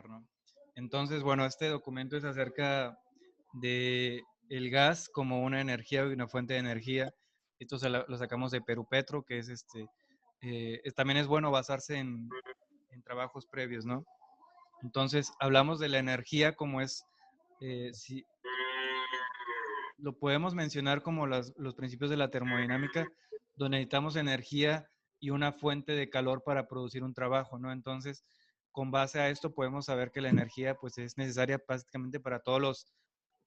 ¿no? Entonces, bueno, este documento es acerca de el gas como una energía y una fuente de energía. Esto lo sacamos de Perú Petro, que es también es bueno basarse en trabajos previos, ¿no? Entonces, hablamos de la energía como si lo podemos mencionar como los principios de la termodinámica, donde necesitamos energía y una fuente de calor para producir un trabajo, ¿no? Entonces, con base a esto podemos saber que la energía pues es necesaria básicamente para todos los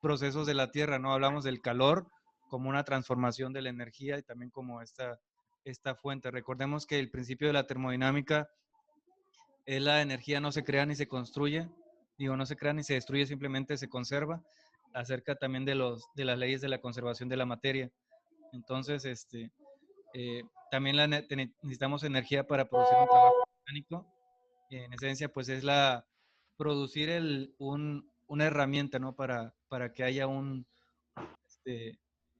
procesos de la Tierra, ¿no? Hablamos del calor como una transformación de la energía y también como esta fuente. Recordemos que el principio de la termodinámica es la energía no se crea ni se construye, digo, no se crea ni se destruye, simplemente se conserva, acerca también de las leyes de la conservación de la materia. Entonces, también necesitamos energía para producir un trabajo mecánico. En esencia, pues es producir una herramienta, ¿no? Para que haya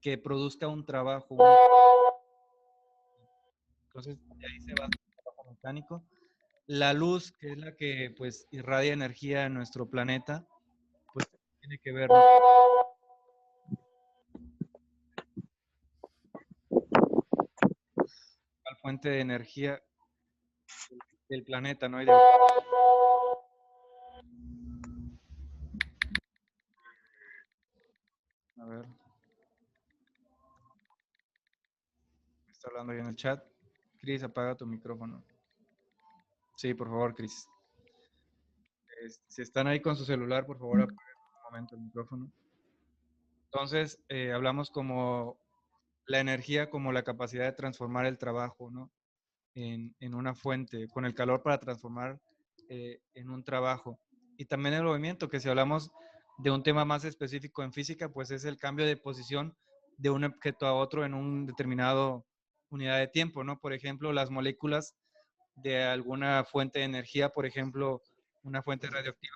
que produzca un trabajo. Entonces, de ahí se va el trabajo mecánico. La luz, que es la que pues irradia energía en nuestro planeta, pues tiene que ver, ¿no? La fuente de energía del planeta, ¿no? A ver, está hablando ahí en el chat. Cris, apaga tu micrófono. Sí, por favor, Cris. Si están ahí con su celular, por favor, apaguen un momento el micrófono. Entonces, hablamos como la energía como la capacidad de transformar el trabajo, ¿no? En una fuente, con el calor para transformar en un trabajo. Y también el movimiento, que si hablamos de un tema más específico en física, pues es el cambio de posición de un objeto a otro en un determinado unidad de tiempo, ¿no? Por ejemplo, las moléculas de alguna fuente de energía, por ejemplo, una fuente radioactiva,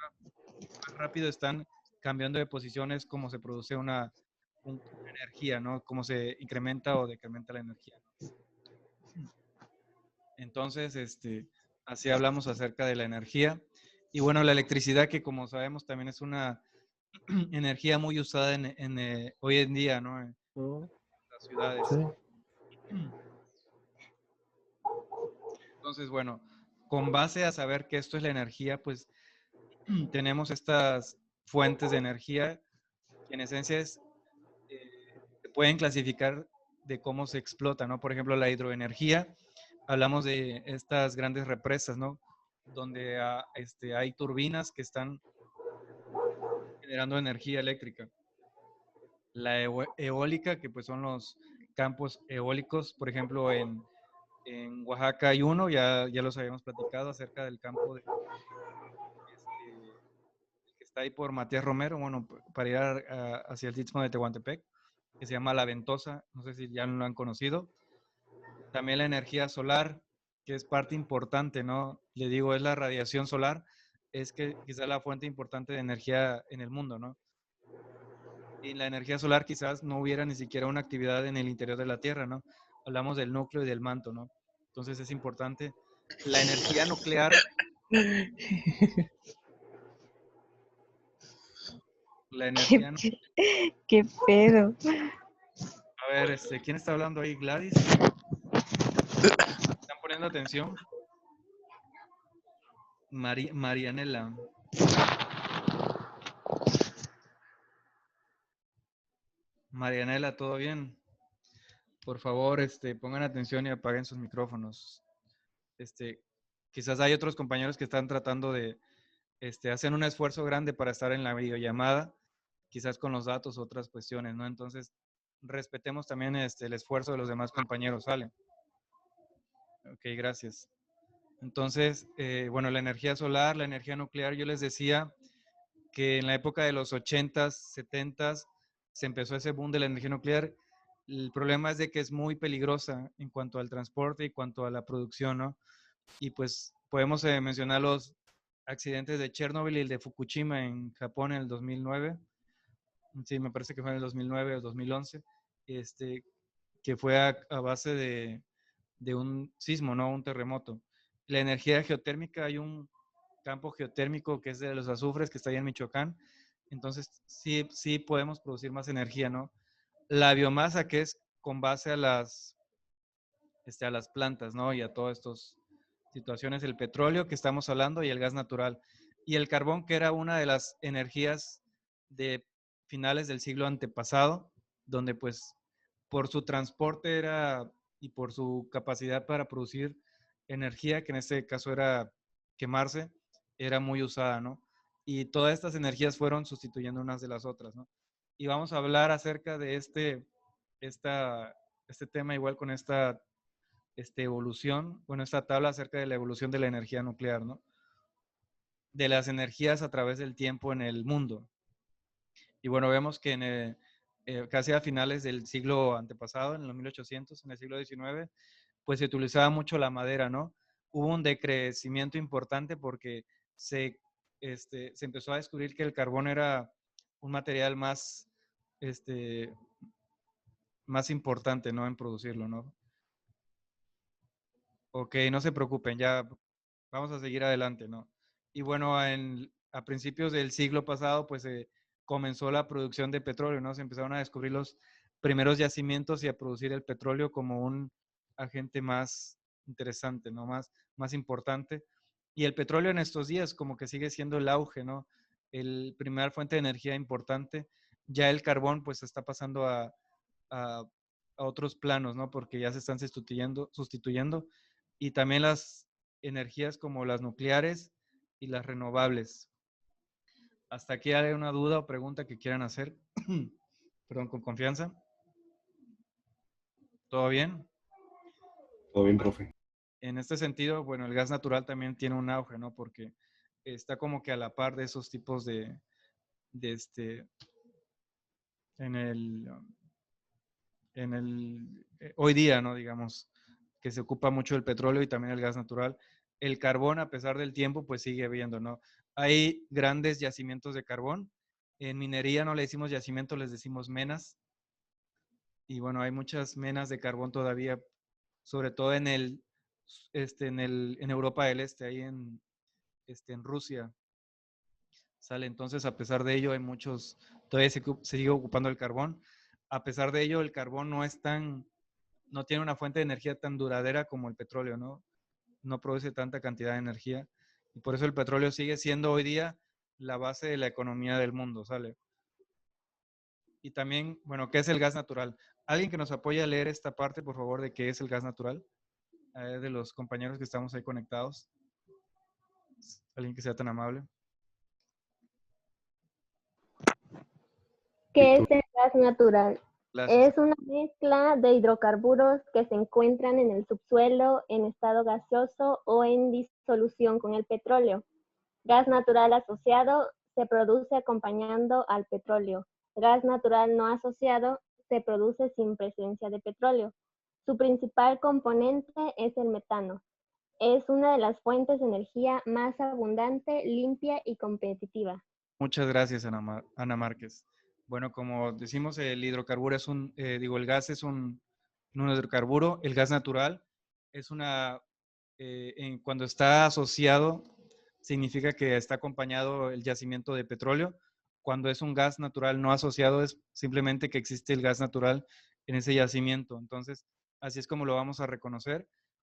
más rápido están cambiando de posiciones como se produce una energía, ¿no? Cómo se incrementa o decrementa la energía. Entonces, así hablamos acerca de la energía. Y bueno, la electricidad, que como sabemos también es una energía muy usada hoy en día, ¿no? En las ciudades. Sí. Entonces, bueno, con base a saber que esto es la energía, pues tenemos estas fuentes de energía que en esencia se pueden clasificar de cómo se explota, ¿no? Por ejemplo, la hidroenergía, hablamos de estas grandes represas, ¿no? Donde hay turbinas que están generando energía eléctrica. La eólica, que pues son los campos eólicos, por ejemplo, en Oaxaca hay uno, ya los habíamos platicado acerca del campo que está ahí por Matías Romero, bueno, para ir hacia el Istmo de Tehuantepec, que se llama La Ventosa, no sé si ya lo han conocido. También la energía solar, que es parte importante, ¿no? Le digo, es la radiación solar, es que quizá la fuente importante de energía en el mundo, ¿no? Sin la energía solar quizás no hubiera ni siquiera una actividad en el interior de la Tierra, ¿no? Hablamos del núcleo y del manto, ¿no? Entonces es importante. La energía nuclear, la ¿Qué, energía... qué pedo? A ver, ¿quién está hablando ahí? ¿Gladys? ¿Están poniendo atención? Marianela. Marianela, ¿todo bien? Por favor, pongan atención y apaguen sus micrófonos. Quizás hay otros compañeros que están tratando de, hacen un esfuerzo grande para estar en la videollamada, quizás con los datos, otras cuestiones, ¿no? Entonces, respetemos también el esfuerzo de los demás compañeros, ¿sale? Ok, gracias. Entonces, bueno, la energía solar, la energía nuclear, yo les decía que en la época de los 80s, 70s, se empezó ese boom de la energía nuclear. El problema es de que es muy peligrosa en cuanto al transporte y cuanto a la producción, ¿no? Y pues podemos mencionar los accidentes de Chernobyl y el de Fukushima en Japón en el 2009. Sí, me parece que fue en el 2009 o 2011, que fue a base de un sismo, ¿no? Un terremoto. La energía geotérmica, hay un campo geotérmico que es de los azufres que está ahí en Michoacán. Entonces, sí podemos producir más energía, ¿no? La biomasa que es con base a las plantas, ¿no? Y a todas estas situaciones, el petróleo que estamos hablando y el gas natural. Y el carbón, que era una de las energías de finales del siglo antepasado, donde pues por su transporte era y por su capacidad para producir energía, que en este caso era quemarse, era muy usada, ¿no? Y todas estas energías fueron sustituyendo unas de las otras, ¿no? Y vamos a hablar acerca de este tema igual con esta evolución, bueno, esta tabla acerca de la evolución de la energía nuclear, ¿no? De las energías a través del tiempo en el mundo. Y bueno, vemos que casi a finales del siglo antepasado, en los 1800, en el siglo XIX, pues se utilizaba mucho la madera, ¿no? Hubo un decrecimiento importante porque se empezó a descubrir que el carbón era un material este, más importante, ¿no? En producirlo, ¿no? Ok, no se preocupen, ya vamos a seguir adelante, ¿no? Y bueno, a principios del siglo pasado, pues se comenzó la producción de petróleo, ¿no? Se empezaron a descubrir los primeros yacimientos y a producir el petróleo como un agente más interesante, ¿no? Más importante. Y el petróleo en estos días como que sigue siendo el auge, ¿no? El primer fuente de energía importante. Ya el carbón pues está pasando a otros planos, ¿no? Porque ya se están sustituyendo y también las energías como las nucleares y las renovables. Hasta aquí hay una duda o pregunta que quieran hacer. Perdón, con confianza. ¿Todo bien? Todo bien, profe. En este sentido, bueno, el gas natural también tiene un auge, ¿no? Porque está como que a la par de esos tipos de en el, hoy día, ¿no? Digamos, que se ocupa mucho el petróleo y también el gas natural. El carbón, a pesar del tiempo, pues sigue habiendo, ¿no? Hay grandes yacimientos de carbón. En minería no le decimos yacimiento, les decimos menas. Y bueno, hay muchas menas de carbón todavía, sobre todo en Europa del Este, ahí en Rusia. Sale, entonces, a pesar de ello, hay muchos, todavía se sigue ocupando el carbón. A pesar de ello, el carbón no tiene una fuente de energía tan duradera como el petróleo, ¿no? No produce tanta cantidad de energía. Y por eso el petróleo sigue siendo hoy día la base de la economía del mundo, ¿sale? Y también, bueno, ¿qué es el gas natural? ¿Alguien que nos apoye a leer esta parte, por favor, de qué es el gas natural? De los compañeros que estamos ahí conectados. ¿Alguien que sea tan amable? ¿Qué es el gas natural? Gracias. Es una mezcla de hidrocarburos que se encuentran en el subsuelo en estado gaseoso o en disolución con el petróleo. Gas natural asociado se produce acompañando al petróleo. Gas natural no asociado se produce sin presencia de petróleo. Su principal componente es el metano. Es una de las fuentes de energía más abundante, limpia y competitiva. Muchas gracias, Ana Márquez. Bueno, como decimos, el hidrocarburo el gas es un hidrocarburo. El gas natural es cuando está asociado, significa que está acompañado el yacimiento de petróleo. Cuando es un gas natural no asociado, es simplemente que existe el gas natural en ese yacimiento. Entonces, así es como lo vamos a reconocer.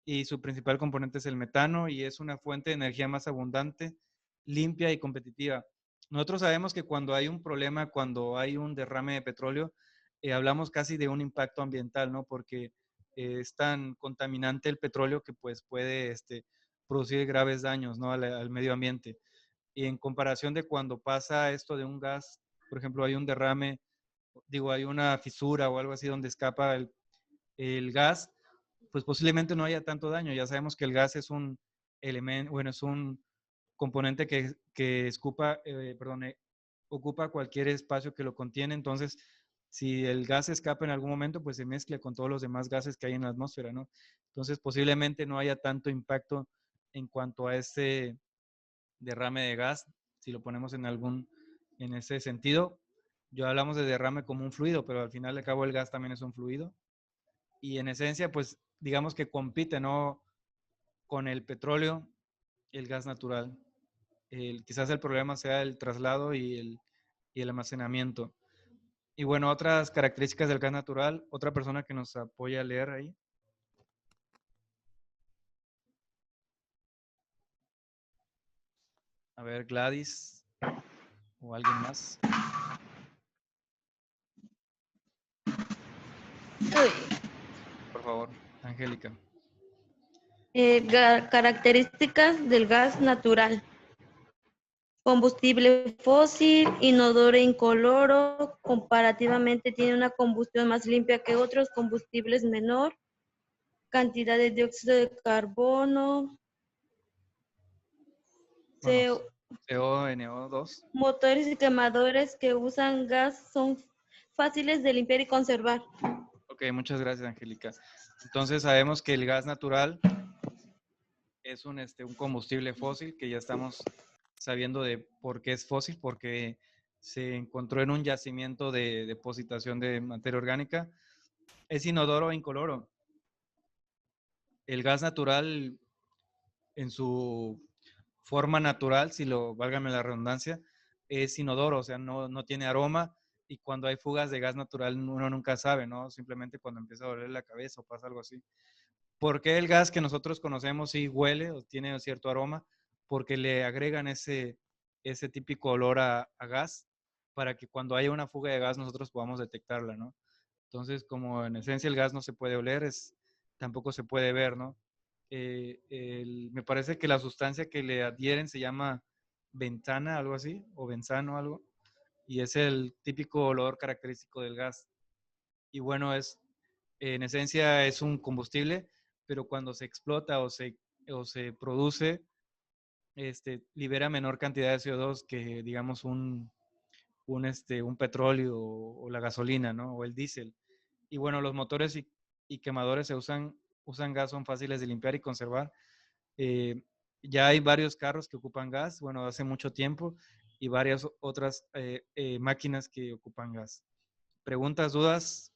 Y su principal componente es el metano y es una fuente de energía más abundante, limpia y competitiva. Nosotros sabemos que cuando hay un problema, cuando hay un derrame de petróleo, hablamos casi de un impacto ambiental, ¿no? Porque es tan contaminante el petróleo que pues puede producir graves daños, ¿no? Al medio ambiente. Y en comparación de cuando pasa esto de un gas, por ejemplo, hay un derrame, hay una fisura o algo así donde escapa el gas, pues posiblemente no haya tanto daño. Ya sabemos que el gas es un elemento, bueno, es un componente que ocupa cualquier espacio que lo contiene. Entonces, si el gas escapa en algún momento, pues se mezcla con todos los demás gases que hay en la atmósfera, ¿no? Entonces, posiblemente no haya tanto impacto en cuanto a este derrame de gas, si lo ponemos en ese sentido. Yo hablamos de derrame como un fluido, pero al final de cabo el gas también es un fluido. Y en esencia, pues digamos que compite, ¿no? Con el petróleo y el gas natural. quizás el problema sea el traslado y el almacenamiento. Y bueno, otras características del gas natural, otra persona que nos apoya a leer ahí. A ver, Gladys o alguien más, Uy. por favor, Angélica. Características del gas natural. Combustible fósil, inodoro e incoloro, comparativamente tiene una combustión más limpia que otros combustibles menor, cantidad de dióxido de carbono, Bueno, CONO2. motores y quemadores que usan gas son fáciles de limpiar y conservar. Ok, muchas gracias, Angélica. Entonces sabemos que el gas natural es un combustible fósil, que ya estamos sabiendo de por qué es fósil, porque se encontró en un yacimiento de depositación de materia orgánica. Es inodoro e incoloro. El gas natural, en su forma natural, si lo válgame la redundancia, es inodoro, o sea, no tiene aroma, y cuando hay fugas de gas natural uno nunca sabe, ¿no? Simplemente cuando empieza a doler la cabeza o pasa algo así. ¿Por qué el gas que nosotros conocemos sí huele o tiene cierto aroma? Porque le agregan ese típico olor a gas para que cuando haya una fuga de gas nosotros podamos detectarla, ¿no? Entonces, como en esencia el gas no se puede oler, tampoco se puede ver, ¿no? Me parece que la sustancia que le adhieren se llama bentana, algo así, o benzano, algo, y es el típico olor característico del gas. Y bueno, en esencia es un combustible, pero cuando se explota o se produce, libera menor cantidad de CO2 que, digamos, un petróleo o la gasolina, ¿no? O el diésel. Y bueno, los motores y quemadores usan gas, son fáciles de limpiar y conservar. Ya hay varios carros que ocupan gas, bueno, hace mucho tiempo, y varias otras máquinas que ocupan gas. ¿Preguntas, dudas?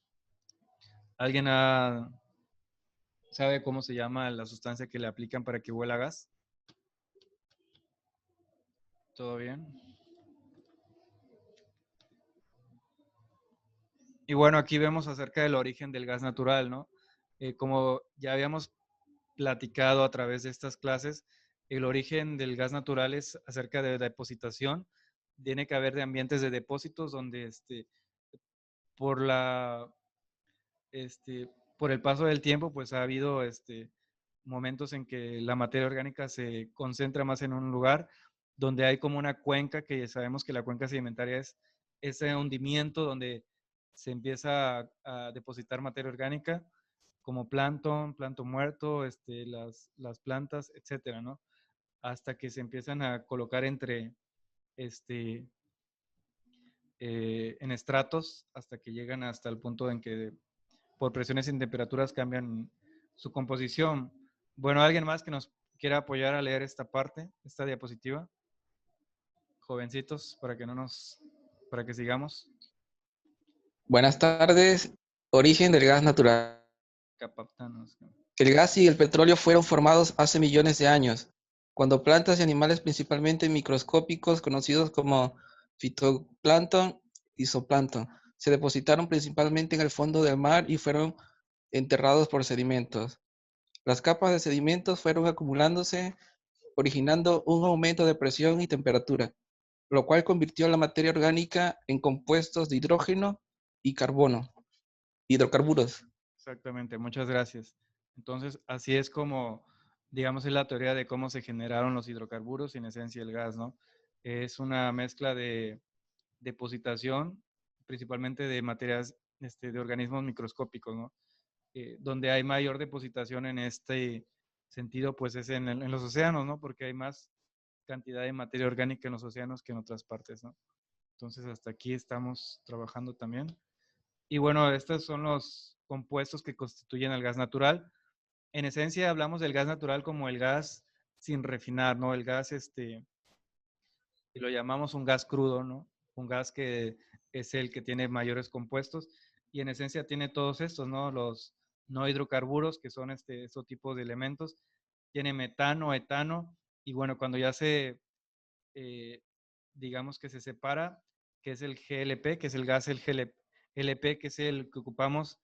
¿Alguien sabe cómo se llama la sustancia que le aplican para que huela gas? ¿Todo bien? Y bueno, aquí vemos acerca del origen del gas natural, ¿no? Como ya habíamos platicado a través de estas clases, el origen del gas natural es acerca de depositación. Tiene que haber de ambientes de depósitos donde por la, por el paso del tiempo, pues ha habido momentos en que la materia orgánica se concentra más en un lugar donde hay como una cuenca, que sabemos que la cuenca sedimentaria es ese hundimiento donde se empieza a depositar materia orgánica como plancton muerto, las plantas, etcétera, ¿no? Hasta que se empiezan a colocar este, en estratos, hasta que llegan hasta el punto en que por presiones y temperaturas cambian su composición. Bueno, ¿alguien más que nos quiera apoyar a leer esta parte, esta diapositiva? Jovencitos, para que sigamos. Buenas tardes. Origen del gas natural. Capaptanos. El gas y el petróleo fueron formados hace millones de años, cuando plantas y animales principalmente microscópicos, conocidos como fitoplancton y zooplancton, se depositaron principalmente en el fondo del mar y fueron enterrados por sedimentos. Las capas de sedimentos fueron acumulándose, originando un aumento de presión y temperatura, lo cual convirtió la materia orgánica en compuestos de hidrógeno y carbono, hidrocarburos. Exactamente, muchas gracias. Entonces, así es como, digamos, es la teoría de cómo se generaron los hidrocarburos y en esencia el gas, ¿no? Es una mezcla de depositación, principalmente de materias, de organismos microscópicos, ¿no? Donde hay mayor depositación en este sentido, pues es en los océanos, ¿no? Porque hay más cantidad de materia orgánica en los océanos que en otras partes, ¿no? Entonces, hasta aquí estamos trabajando también. Y bueno, estos son los compuestos que constituyen el gas natural. En esencia, hablamos del gas natural como el gas sin refinar, ¿no? El gas, y lo llamamos un gas crudo, ¿no? Un gas que es el que tiene mayores compuestos y en esencia tiene todos estos, ¿no? Los no hidrocarburos, que son estos tipos de elementos. Tiene metano, etano, y bueno, cuando ya se digamos que se separa, que es el GLP, que es el gas, el GLP, que es el que ocupamos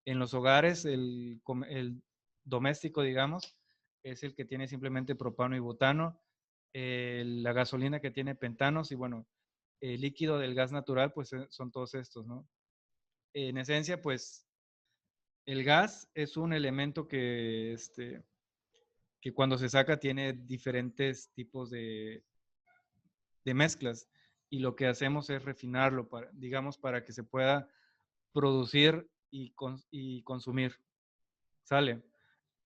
en los hogares, el doméstico, digamos, es el que tiene simplemente propano y butano, la gasolina que tiene pentanos y bueno, el líquido del gas natural, pues son todos estos, ¿no? En esencia, pues el gas es un elemento que cuando se saca tiene diferentes tipos de mezclas y lo que hacemos es refinarlo, digamos, para que se pueda producir y consumir. ¿Sale?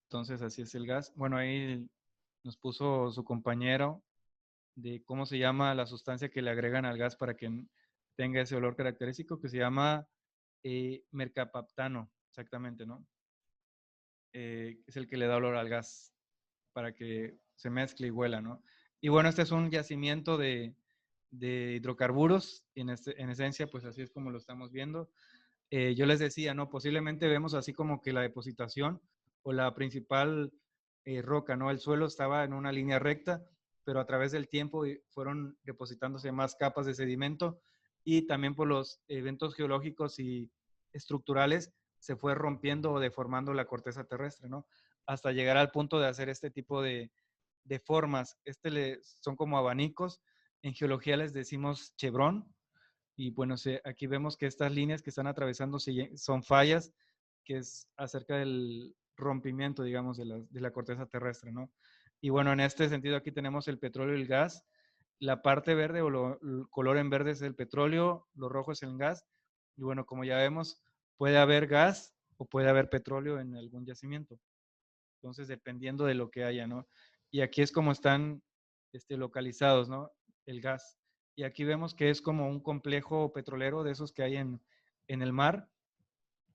Entonces, así es el gas. Bueno, ahí nos puso su compañero de cómo se llama la sustancia que le agregan al gas para que tenga ese olor característico, que se llama mercaptano, exactamente, ¿no? Es el que le da olor al gas para que se mezcle y huela, ¿no? Y bueno, este es un yacimiento de hidrocarburos, y en esencia, pues así es como lo estamos viendo. Yo les decía, ¿no? Posiblemente vemos así como que la depositación o la principal roca, ¿no? El suelo estaba en una línea recta, pero a través del tiempo fueron depositándose más capas de sedimento y también por los eventos geológicos y estructurales se fue rompiendo o deformando la corteza terrestre, ¿no? Hasta llegar al punto de hacer este tipo de formas. Son como abanicos. En geología les decimos chevrón. Y bueno, aquí vemos que estas líneas que están atravesando son fallas, que es acerca del rompimiento, digamos, de la corteza terrestre, ¿no? Y bueno, en este sentido aquí tenemos el petróleo y el gas. La parte verde o el color en verde es el petróleo, lo rojo es el gas. Y bueno, como ya vemos, puede haber gas o puede haber petróleo en algún yacimiento. Entonces, dependiendo de lo que haya, ¿no? Y aquí es como están localizados, ¿no? El gas. Y aquí vemos que es como un complejo petrolero de esos que hay en el mar.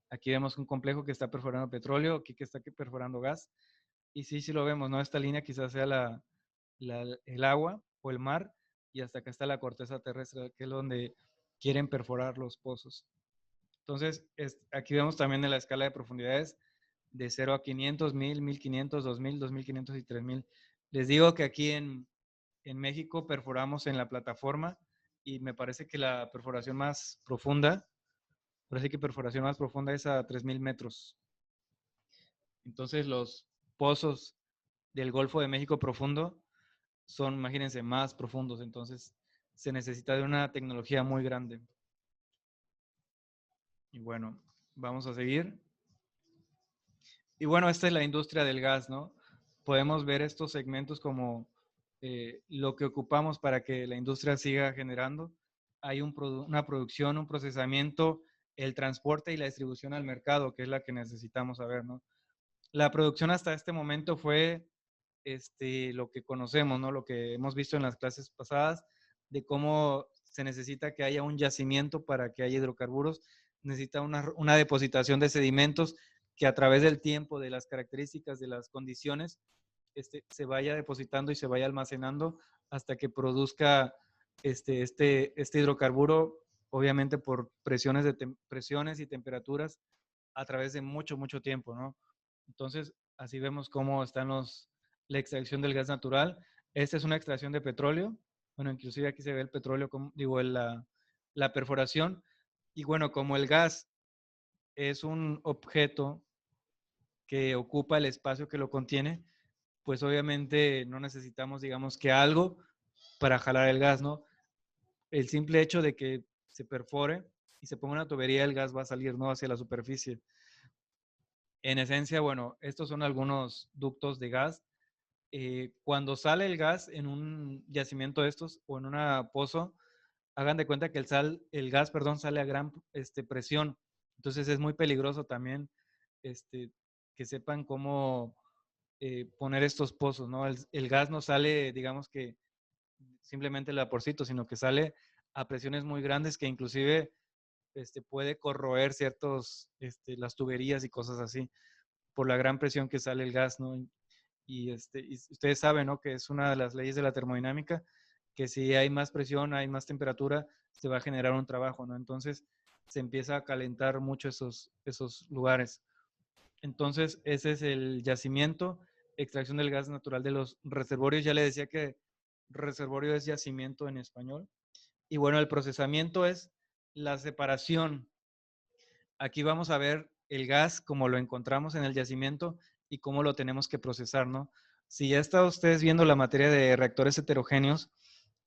Aquí vemos un complejo que está perforando petróleo, aquí que está perforando gas. Y sí lo vemos, ¿no? Esta línea quizás sea el agua o el mar. Y hasta acá está la corteza terrestre, que es donde quieren perforar los pozos. Entonces, aquí vemos también en la escala de profundidades de 0 a 500, 1000, 1500, 2000, 2500 y 3000. Les digo que aquí en México perforamos en la plataforma y me parece que la perforación más profunda, es a 3000 metros. Entonces, los pozos del Golfo de México profundo son, imagínense, más profundos. Entonces, se necesita de una tecnología muy grande. Y bueno, vamos a seguir. Y bueno, esta es la industria del gas, ¿no? Podemos ver estos segmentos como lo que ocupamos para que la industria siga generando. Hay una producción, un procesamiento, el transporte y la distribución al mercado, que es la que necesitamos saber, ¿no? La producción hasta este momento fue lo que conocemos, ¿no? Lo que hemos visto en las clases pasadas, de cómo se necesita que haya un yacimiento para que haya hidrocarburos, necesita una depositación de sedimentos que a través del tiempo, de las características, de las condiciones, se vaya depositando y se vaya almacenando hasta que produzca este hidrocarburo, obviamente por presiones y temperaturas a través de mucho, mucho tiempo, ¿no? Entonces, así vemos cómo están la extracción del gas natural. Esta es una extracción de petróleo. Bueno, inclusive aquí se ve el petróleo, la perforación. Y bueno, como el gas es un objeto que ocupa el espacio que lo contiene, pues obviamente no necesitamos, digamos, que algo para jalar el gas, ¿no? El simple hecho de que se perfore y se ponga una tubería, el gas va a salir, ¿no? Hacia la superficie. En esencia, bueno, estos son algunos ductos de gas. Cuando sale el gas en un yacimiento de estos o en una pozo, hagan de cuenta que el gas, sale a gran presión. Entonces es muy peligroso también que sepan cómo poner estos pozos, ¿no? El gas no sale, digamos que simplemente el vaporcito, sino que sale a presiones muy grandes que inclusive puede corroer las tuberías y cosas así, por la gran presión que sale el gas, ¿no? Y ustedes saben, ¿no? Que es una de las leyes de la termodinámica, que si hay más presión, hay más temperatura, se va a generar un trabajo, ¿no? Entonces se empieza a calentar mucho esos lugares. Entonces ese es el yacimiento, extracción del gas natural de los reservorios. Ya le decía que reservorio es yacimiento en español. Y bueno, el procesamiento es la separación. Aquí vamos a ver el gas como lo encontramos en el yacimiento y cómo lo tenemos que procesar, ¿no? Si ya están ustedes viendo la materia de reactores heterogéneos,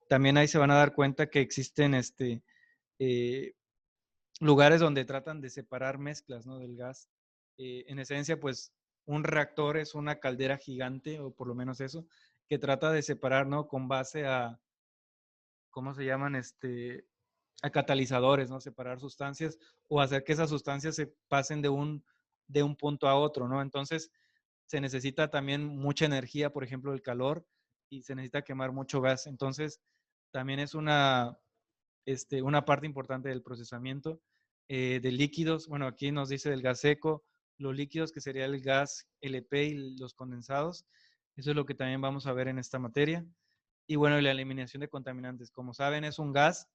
también ahí se van a dar cuenta que existen lugares donde tratan de separar mezclas, ¿no?, del gas. En esencia, pues, un reactor es una caldera gigante, o por lo menos eso, que trata de separar, ¿no?, con base a, ¿cómo se llaman? A catalizadores, ¿no? Separar sustancias o hacer que esas sustancias se pasen de un punto a otro, ¿no? Entonces, se necesita también mucha energía, por ejemplo, el calor, y se necesita quemar mucho gas. Entonces, también es una parte importante del procesamiento de líquidos. Bueno, aquí nos dice del gas seco, los líquidos que sería el gas LP y los condensados. Eso es lo que también vamos a ver en esta materia. Y bueno, la eliminación de contaminantes. Como saben, es un gas,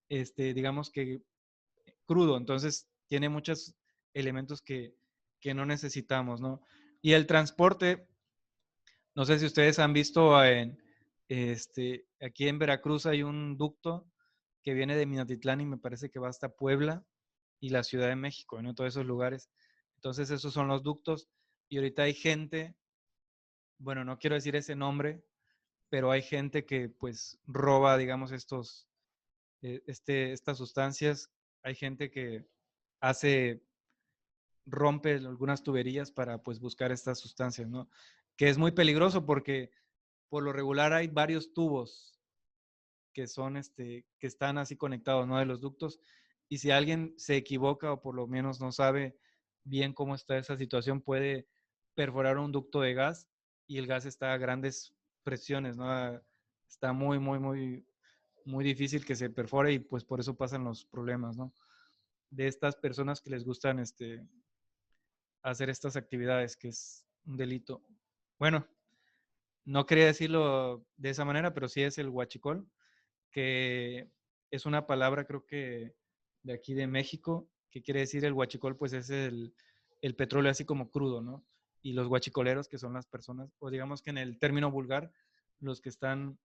digamos que crudo, entonces tiene muchos elementos que no necesitamos, ¿no? Y el transporte, no sé si ustedes han visto aquí en Veracruz hay un ducto que viene de Minatitlán y me parece que va hasta Puebla y la Ciudad de México, ¿no? Todos esos lugares. Entonces esos son los ductos y ahorita hay gente, bueno, no quiero decir ese nombre, pero hay gente que pues roba, digamos, estas sustancias. Hay gente que rompe algunas tuberías para pues buscar estas sustancias, ¿no? Que es muy peligroso porque por lo regular hay varios tubos que son que están así conectados, ¿no?, de los ductos. Y si alguien se equivoca o por lo menos no sabe bien cómo está esa situación, puede perforar un ducto de gas y el gas está a grandes presiones, ¿no? Está muy, muy, muy, muy difícil que se perfore y pues por eso pasan los problemas, ¿no?, de estas personas que les gustan hacer estas actividades, que es un delito. Bueno, no quería decirlo de esa manera, pero sí es el huachicol, que es una palabra creo que de aquí de México, que quiere decir el huachicol, pues es el petróleo así como crudo, ¿no? Y los huachicoleros, que son las personas, o digamos que en el término vulgar, los que están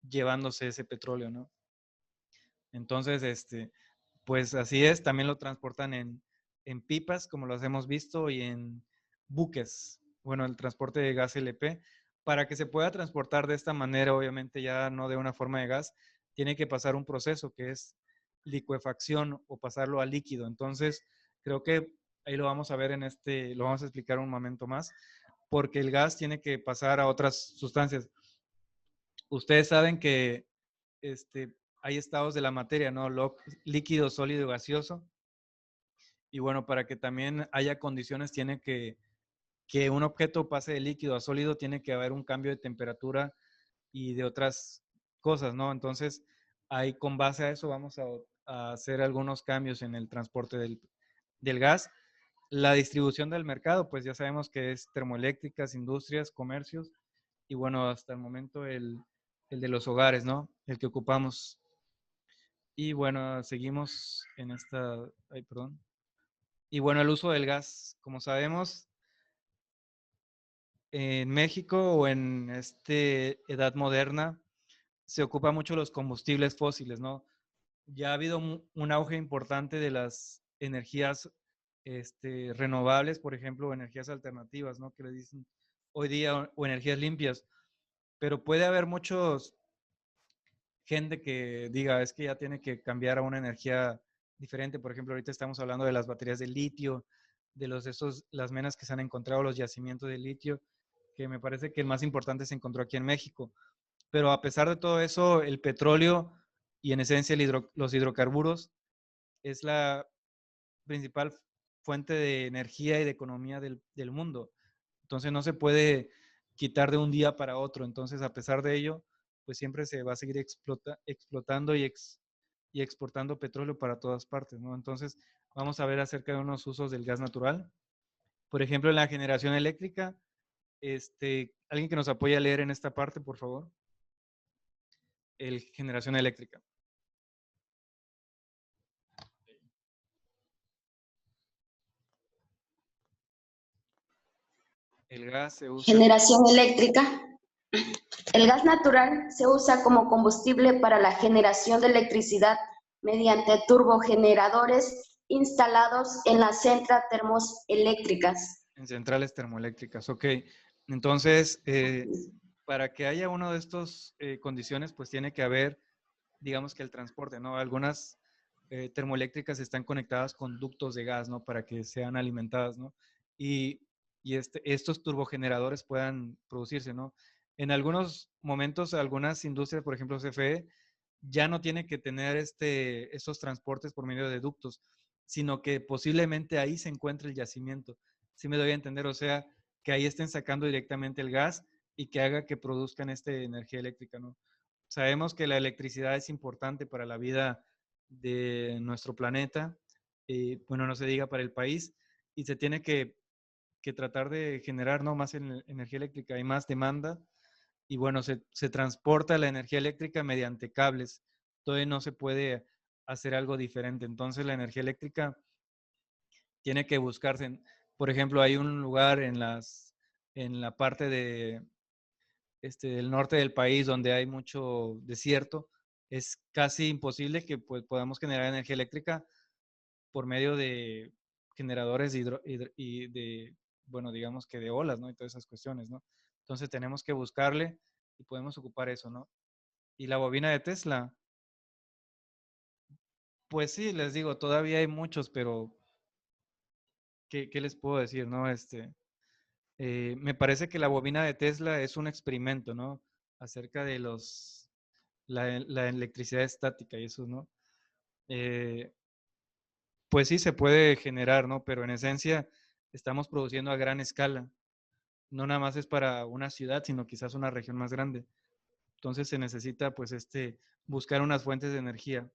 llevándose ese petróleo, ¿no? Entonces, pues así es, también lo transportan en pipas, como los hemos visto, y en buques. Bueno, el transporte de gas LP, para que se pueda transportar de esta manera, obviamente ya no de una forma de gas, tiene que pasar un proceso que es licuefacción o pasarlo a líquido. Entonces, creo que ahí lo vamos a ver lo vamos a explicar un momento más, porque el gas tiene que pasar a otras sustancias. Ustedes saben que hay estados de la materia, ¿no? Líquido, sólido y gaseoso. Y bueno, para que también haya condiciones, tiene que un objeto pase de líquido a sólido, tiene que haber un cambio de temperatura y de otras cosas, ¿no? Entonces, ahí con base a eso vamos a hacer algunos cambios en el transporte del gas. La distribución del mercado, pues ya sabemos que es termoeléctricas, industrias, comercios, y bueno, hasta el momento el de los hogares, ¿no? El que ocupamos. Y bueno, seguimos en ay, perdón. Y bueno, el uso del gas, como sabemos, en México o en esta edad moderna, se ocupa mucho los combustibles fósiles, ¿no? Ya ha habido un auge importante de las energías renovables, por ejemplo, energías alternativas, ¿no?, que le dicen hoy día, o energías limpias. Pero puede haber muchos gente que diga, es que ya tiene que cambiar a una energía diferente. Por ejemplo, ahorita estamos hablando de las baterías de litio, de las menas que se han encontrado, los yacimientos de litio, que me parece que el más importante se encontró aquí en México. Pero a pesar de todo eso, el petróleo y en esencia los hidrocarburos es la principal fuente de energía y de economía del mundo. Entonces no se puede quitar de un día para otro. Entonces, a pesar de ello, pues siempre se va a seguir explotando y exportando petróleo para todas partes, ¿no? Entonces, vamos a ver acerca de unos usos del gas natural. Por ejemplo, en la generación eléctrica, alguien que nos apoye a leer en esta parte, por favor. Generación eléctrica. El gas se usa. Generación eléctrica. El gas natural se usa como combustible para la generación de electricidad mediante turbogeneradores instalados en las centrales termoeléctricas. En centrales termoeléctricas, ok. Entonces, para que haya una de estas condiciones, pues tiene que haber, digamos que el transporte, ¿no? Algunas termoeléctricas están conectadas con ductos de gas, ¿no? Para que sean alimentadas, ¿no? Y estos turbogeneradores puedan producirse, ¿no? En algunos momentos, algunas industrias, por ejemplo CFE, ya no tiene que tener estos transportes por medio de ductos, sino que posiblemente ahí se encuentre el yacimiento. ¿Sí me doy a entender? O sea, que ahí estén sacando directamente el gas y que haga que produzcan energía eléctrica, ¿no? Sabemos que la electricidad es importante para la vida de nuestro planeta, bueno, no se diga para el país, y se tiene que tratar de generar, ¿no?, más energía eléctrica. Hay más demanda y bueno, se transporta la energía eléctrica mediante cables. Todavía no se puede hacer algo diferente. Entonces la energía eléctrica tiene que buscarse. Por ejemplo, hay un lugar en la parte del norte del país donde hay mucho desierto. Es casi imposible que pues, podamos generar energía eléctrica por medio de generadores bueno, digamos que de olas, ¿no? Y todas esas cuestiones, ¿no? Entonces tenemos que buscarle y podemos ocupar eso, ¿no? Y la bobina de Tesla, pues sí, les digo, todavía hay muchos, pero ¿qué les puedo decir, no? Me parece que la bobina de Tesla es un experimento, ¿no? Acerca de la electricidad estática y eso, ¿no? Pues sí, se puede generar, ¿no? Pero en esencia estamos produciendo a gran escala. No nada más es para una ciudad, sino quizás una región más grande. Entonces se necesita, pues, buscar unas fuentes de energía.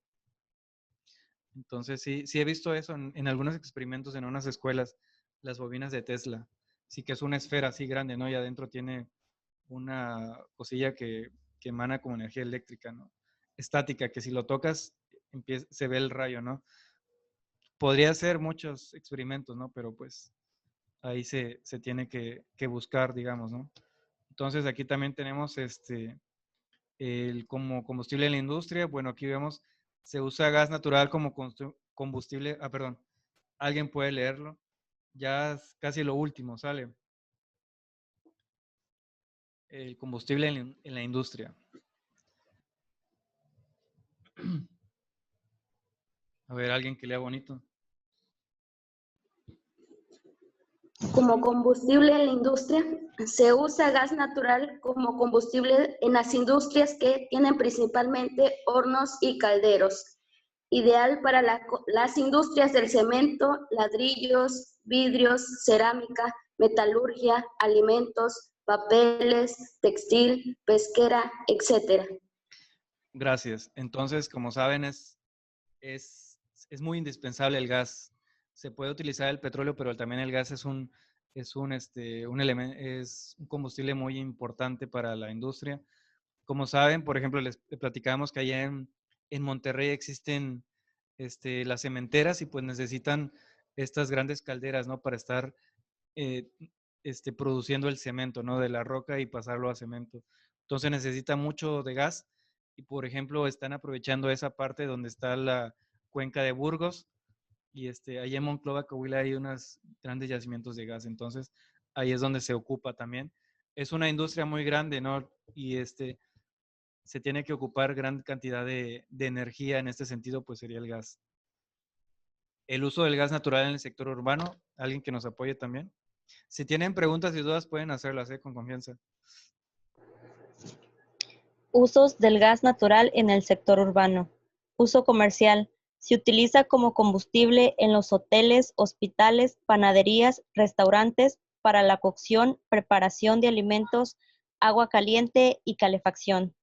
Entonces sí he visto eso en algunos experimentos en unas escuelas, las bobinas de Tesla. Sí que es una esfera así grande, ¿no? Y adentro tiene una cosilla que emana como energía eléctrica, ¿no? Estática, que si lo tocas, se ve el rayo, ¿no? Podría ser muchos experimentos, ¿no? Pero pues ahí se tiene que buscar, digamos, ¿no? Entonces aquí también tenemos como combustible en la industria. Bueno, aquí vemos, se usa gas natural como combustible. Ah, perdón, alguien puede leerlo. Ya es casi lo último, sale. El combustible en la industria. A ver, alguien que lea bonito. Como combustible en la industria, se usa gas natural como combustible en las industrias que tienen principalmente hornos y calderos. Ideal para las industrias del cemento, ladrillos, vidrios, cerámica, metalurgia, alimentos, papeles, textil, pesquera, etc. Gracias. Entonces, como saben, es muy indispensable el gas. Se puede utilizar el petróleo, pero también el gas es un elemento, es un combustible muy importante para la industria. Como saben, por ejemplo, les platicábamos que allá en Monterrey existen las cementeras y pues necesitan estas grandes calderas, ¿no? Para estar eh, produciendo el cemento, ¿no? De la roca y pasarlo a cemento. Entonces necesita mucho de gas y, por ejemplo, están aprovechando esa parte donde está la cuenca de Burgos y ahí en Monclova, Coahuila, hay unos grandes yacimientos de gas. Entonces ahí es donde se ocupa también. Es una industria muy grande, ¿no? Y se tiene que ocupar gran cantidad de energía. En este sentido, pues sería el gas. El uso del gas natural en el sector urbano, alguien que nos apoye también. Si tienen preguntas y dudas, pueden hacerlas, con confianza. Usos del gas natural en el sector urbano. Uso comercial. Se utiliza como combustible en los hoteles, hospitales, panaderías, restaurantes para la cocción, preparación de alimentos, agua caliente y calefacción.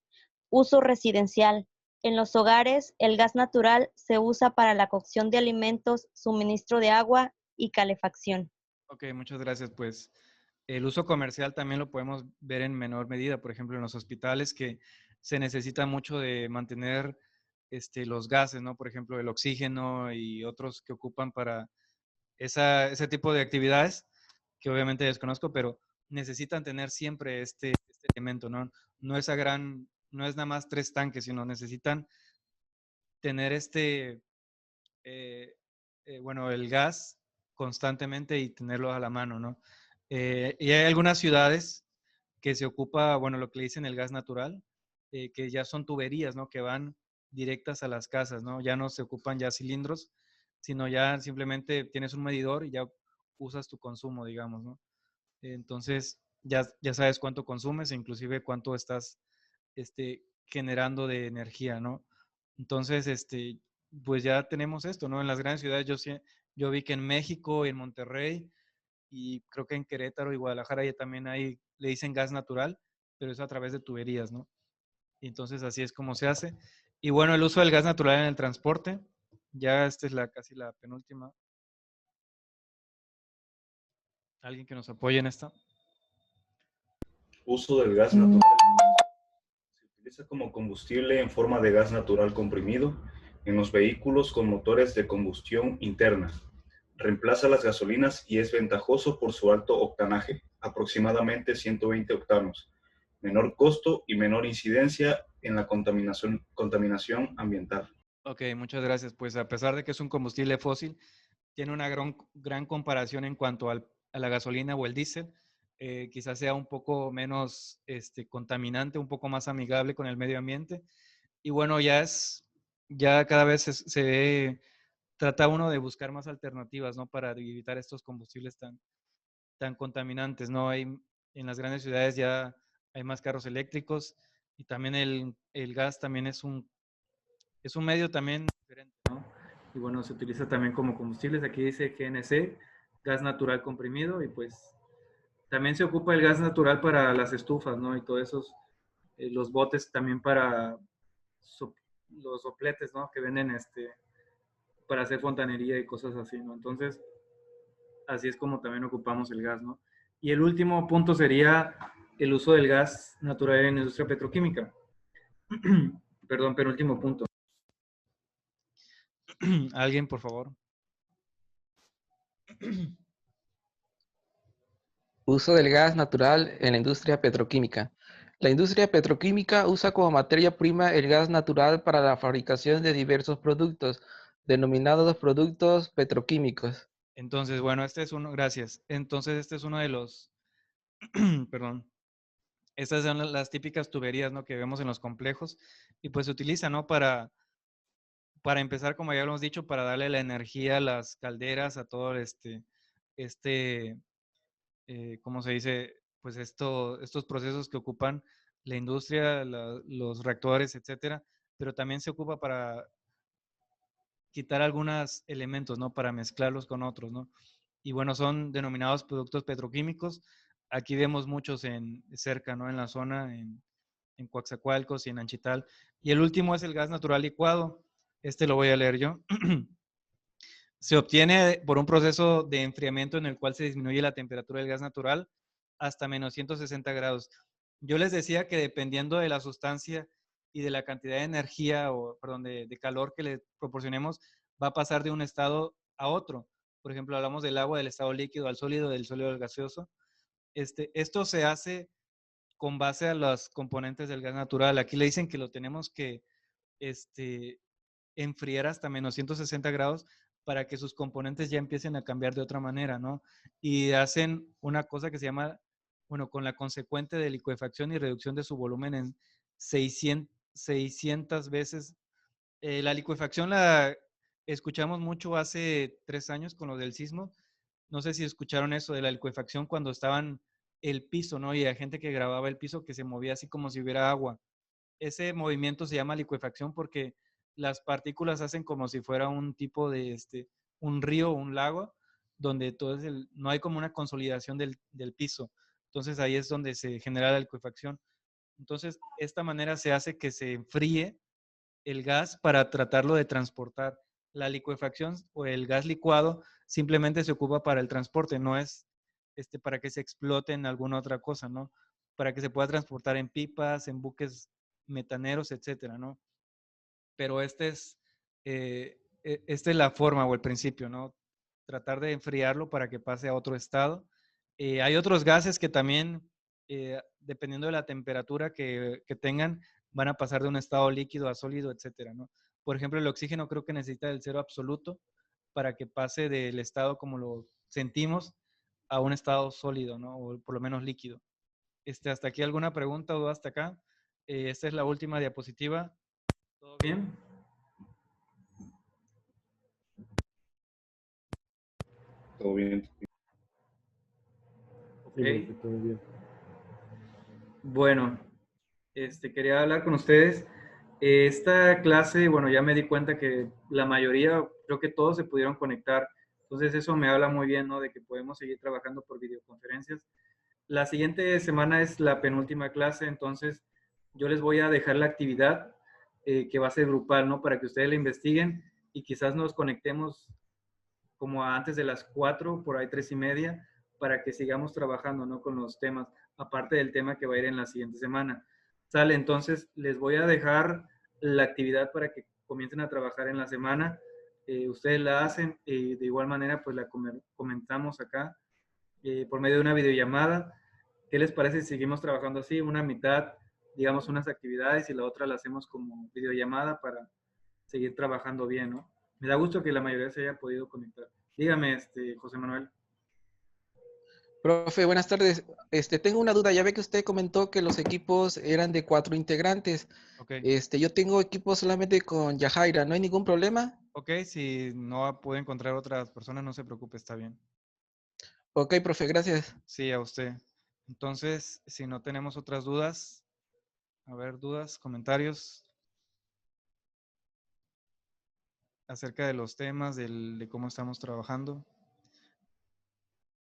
Uso residencial. En los hogares, el gas natural se usa para la cocción de alimentos, suministro de agua y calefacción. Ok, muchas gracias. Pues el uso comercial también lo podemos ver en menor medida, por ejemplo, en los hospitales que se necesita mucho de mantener los gases, ¿no? Por ejemplo, el oxígeno y otros que ocupan para ese tipo de actividades, que obviamente desconozco, pero necesitan tener siempre este elemento, ¿no? No es nada más 3 tanques, sino necesitan tener bueno, el gas constantemente y tenerlo a la mano, ¿no? Y hay algunas ciudades que se ocupa, bueno, lo que le dicen el gas natural, que ya son tuberías, ¿no? Que van directas a las casas, ¿no? Ya no se ocupan ya cilindros, sino ya simplemente tienes un medidor y ya usas tu consumo, digamos, ¿no? Entonces, ya sabes cuánto consumes e inclusive cuánto estás generando de energía, ¿no? Entonces, pues ya tenemos esto, ¿no? En las grandes ciudades yo vi que en México, en Monterrey y creo que en Querétaro y Guadalajara ya también le dicen gas natural, pero es a través de tuberías, ¿no? Y entonces así es como se hace. Y bueno, el uso del gas natural en el transporte, ya esta es casi la penúltima. ¿Alguien que nos apoye en esta? Uso del gas natural. Se utiliza como combustible en forma de gas natural comprimido en los vehículos con motores de combustión interna. Reemplaza las gasolinas y es ventajoso por su alto octanaje, aproximadamente 120 octanos, menor costo y menor incidencia en la contaminación ambiental. Ok, muchas gracias. Pues a pesar de que es un combustible fósil, tiene una gran comparación en cuanto a la gasolina o el diésel. Quizás sea un poco menos contaminante, un poco más amigable con el medio ambiente. Y bueno, ya cada vez trata uno de buscar más alternativas, ¿no? Para evitar estos combustibles tan contaminantes, ¿no? En las grandes ciudades ya hay más carros eléctricos y también el gas también es un medio también diferente, ¿no? Y bueno, se utiliza también como combustibles. Aquí dice GNC, gas natural comprimido, y pues también se ocupa el gas natural para las estufas, ¿no? Y todos esos, los botes también para los sopletes, ¿no? Que venden para hacer fontanería y cosas así, ¿no? Entonces, así es como también ocupamos el gas, ¿no? Y el último punto sería el uso del gas natural en la industria petroquímica. Perdón, penúltimo punto. ¿Alguien, por favor? Uso del gas natural en la industria petroquímica. La industria petroquímica usa como materia prima el gas natural para la fabricación de diversos productos, denominados productos petroquímicos. Entonces, bueno, gracias. Entonces, este es uno de los, perdón, estas son las típicas tuberías, ¿no? Que vemos en los complejos y pues se utiliza, ¿no? Para empezar, como ya lo hemos dicho, para darle la energía a las calderas, a todo ¿cómo se dice? Pues estos procesos que ocupan la industria, los reactores, etcétera, pero también se ocupa para quitar algunos elementos, ¿no? Para mezclarlos con otros, ¿no? Y bueno, son denominados productos petroquímicos. Aquí vemos muchos cerca, ¿no? En la zona, en Coatzacoalcos y en Anchital. Y el último es el gas natural licuado. Este lo voy a leer yo. Se obtiene por un proceso de enfriamiento en el cual se disminuye la temperatura del gas natural hasta menos 160 grados. Yo les decía que dependiendo de la sustancia y de la cantidad de energía o, perdón, de calor que le proporcionemos, va a pasar de un estado a otro. Por ejemplo, hablamos del agua, del estado líquido al sólido, del sólido al gaseoso. Esto se hace con base a los componentes del gas natural. Aquí le dicen que lo tenemos que enfriar hasta menos 160 grados para que sus componentes ya empiecen a cambiar de otra manera, ¿no? Y hacen una cosa que se llama, bueno, con la consecuente de licuefacción y reducción de su volumen en 600 veces. La licuefacción la escuchamos mucho hace 3 años con lo del sismo. No sé si escucharon eso de la licuefacción cuando estaban el piso, ¿no? Y hay gente que grababa el piso que se movía así como si hubiera agua. Ese movimiento se llama licuefacción porque las partículas hacen como si fuera un tipo de un río o un lago, donde no hay como una consolidación del piso. Entonces ahí es donde se genera la licuefacción. Entonces, esta manera se hace que se enfríe el gas para tratarlo de transportar. La licuefacción o el gas licuado simplemente se ocupa para el transporte, no es para que se explote en alguna otra cosa, ¿no? Para que se pueda transportar en pipas, en buques metaneros, etcétera, ¿no? Pero esta es la forma o el principio, ¿no? Tratar de enfriarlo para que pase a otro estado. Hay otros gases que también dependiendo de la temperatura que tengan, van a pasar de un estado líquido a sólido, etcétera, ¿no? Por ejemplo, el oxígeno creo que necesita el cero absoluto para que pase del estado como lo sentimos a un estado sólido, ¿no? O por lo menos líquido. ¿Hasta aquí alguna pregunta o duda hasta acá? Esta es la última diapositiva. ¿Todo bien? Todo bien. Ok. Bueno, quería hablar con ustedes. Esta clase, bueno, ya me di cuenta que la mayoría, creo que todos se pudieron conectar. Entonces eso me habla muy bien, ¿no? De que podemos seguir trabajando por videoconferencias. La siguiente semana es la penúltima clase, entonces yo les voy a dejar la actividad que va a ser grupal, ¿no? Para que ustedes la investiguen y quizás nos conectemos como antes de las 4, por ahí 3:30, para que sigamos trabajando, ¿no? Con los temas, aparte del tema que va a ir en la siguiente semana. Sale, entonces les voy a dejar la actividad para que comiencen a trabajar en la semana. Ustedes la hacen, de igual manera pues la comentamos acá por medio de una videollamada. ¿Qué les parece si seguimos trabajando así? Una mitad, digamos, unas actividades y la otra la hacemos como videollamada para seguir trabajando bien, ¿no? Me da gusto que la mayoría se haya podido conectar. Dígame, José Manuel. Profe, buenas tardes. Tengo una duda. Ya ve que usted comentó que los equipos eran de 4 integrantes. Ok. Yo tengo equipos solamente con Yajaira. ¿No hay ningún problema? Ok, si no puede encontrar otras personas, no se preocupe, está bien. Ok, profe, gracias. Sí, a usted. Entonces, si no tenemos otras dudas, a ver, dudas, comentarios acerca de los temas, de cómo estamos trabajando.